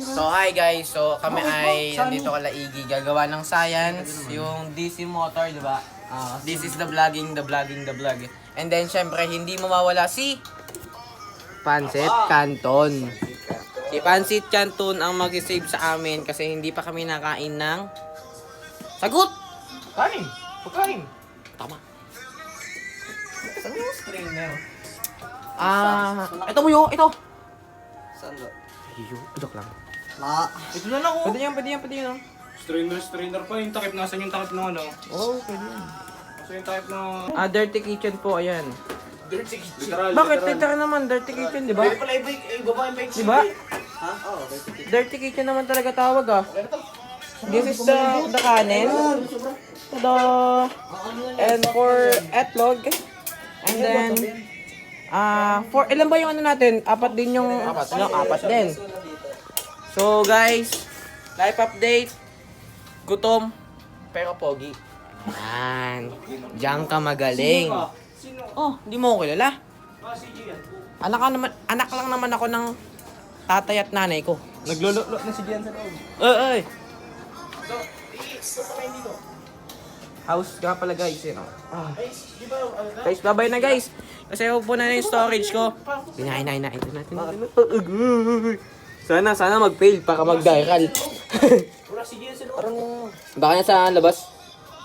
So hi guys, so kami ay nandito kala Iggy, gagawa ng science, yung DC motor, di ba? This is the vlog. And then syempre hindi mawawala si Pancit Canton. Si Pancit Canton ang mag-save sa amin kasi hindi pa kami nakain ng sagot! Kain! Pagkain! Tama. Saan yung strainer? Ito mo yun, ito! Saan ba? Iyo, joke lang. Ito na lang oh! Pwede yan. Strainer pa yung takip. Nasaan yung takip ng ano? Oh, pwede yan. Nasaan yung takip ng... Dirty kitchen po, ayan. Dirty kitchen. Literal. Bakit? Literal naman, dirty kitchen, di ba? Pwede pala ibaba yung bike. Di ba? Ha? Oo, dirty kitchen. Dirty kitchen naman talaga tawag This is the kanin. And for etlog. And then, for, ilan ba yung ano natin? Apat din yung, apat din. So guys, life update. Gutom, pero pogi. Yan. Diyan ka magaling. Oh, di mo ko kilala. Anak lang naman ako ng tatay at nanay ko. Naglololo na si Gian sa loob. Ay. House nga pala guys, Guys, babay na guys. Kasi upo na yung storage ko. Hinahin natin. Sana mag-fail para mag-viral. Wala si Gian sa loob. Baka na sa labas.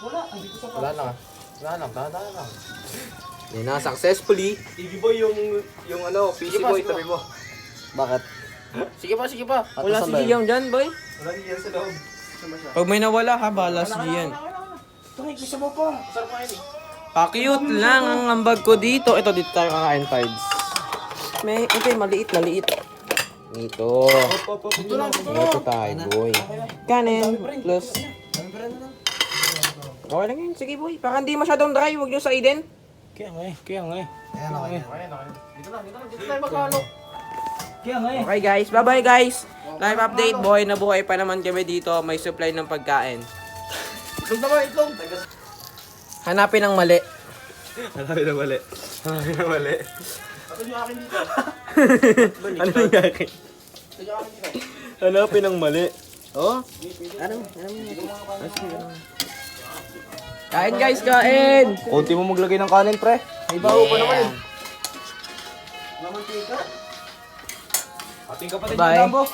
Wala lang. Dada lang. Yan na, successfully. TV boy yung ano, PC boy, tabi mo. Bakit? Sige pa. Wala si Gian dyan, boy. Wala si Gian sa loob. Pag may nawala ha, bahala si Gian. Tangay, gusto mo pa. Sarap kain eh. Pa-cute lang ang ambag ko dito. Ito, dito tayo kakain, Fides. Ito yung maliit. Dito. Dito tayo, boy. Kanin, plus. Okay lang yun. Sige, boy. Para hindi masyadong dry, huwag nyo sa Eden. Kaya nga eh. Ayan, okay. Dito tayo magkano. Kaya nga eh. Okay, guys. Bye-bye, guys. Live update, boy. Nabuhay pa naman kami dito. May supply ng pagkain. Itlog. Hanapin ang mali. Hanapin ang mali. Ito yung akin dito. Ano yung akin? Ito yung akin dito. Hanapin ang mali. Oh? Kain guys, kain! Kunti mo maglagay ng kanin, pre. May baho pa naman eh. Mamantika. Ating kapatid Bye. yung Dambo.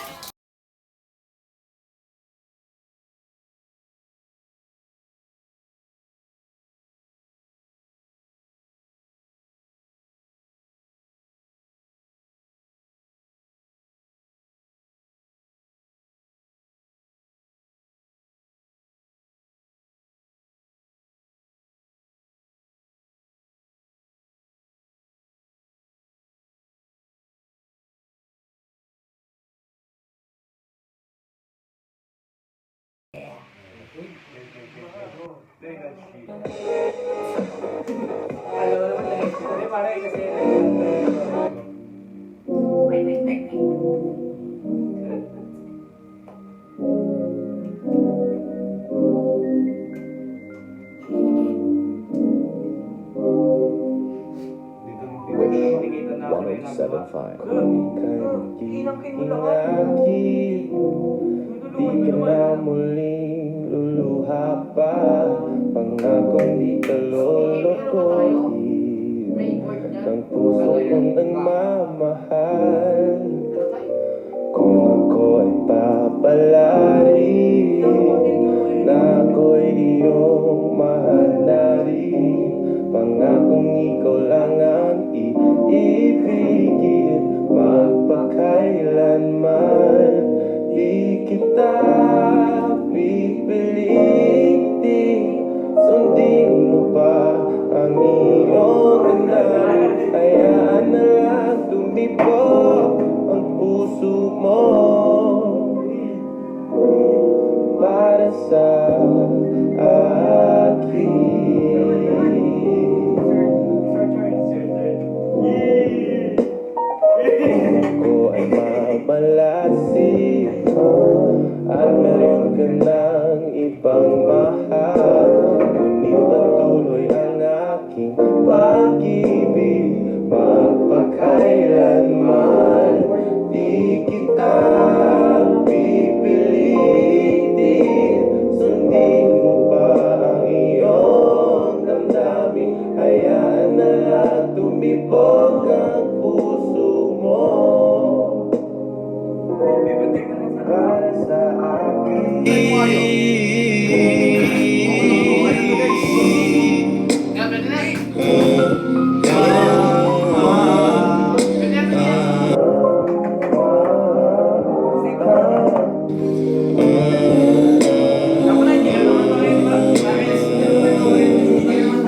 Di ka na muling luluha pa. Pangakong di ka lolokohin ng puso kong nagmamahal. Kung ako ay papalari na ako'y iyong mahal na rin. Pangakong ikaw lang ang iibigin magpakailanman. Di kita pipilitin, sundin mo pa ang iyong anak. Hayaan na lang tumibok ang puso mo para sa akin. Ako ay mamalasi at meron ka ng ibang mahal. Ngunit patuloy ang aking pag-ibig magpakailanman. Di kita pipilitin, sundin mo pa ang iyong damdamin. Hayaan na lang tumibok ang puso mo para sa akin.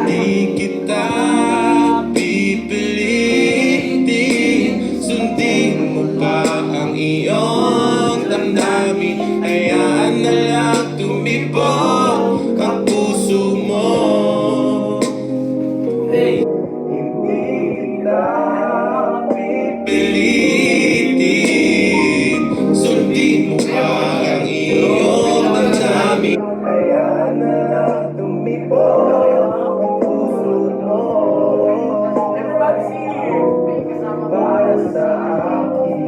Di kita pipilitin, sundin mo pa ang iyong damdamin. Hayaan na lang tumibok ang puso mo. Hindi kita pipilitin, sundin mo pa ang iyong damdamin. Hayaan na lang tumibok ang puso mo para sa akin.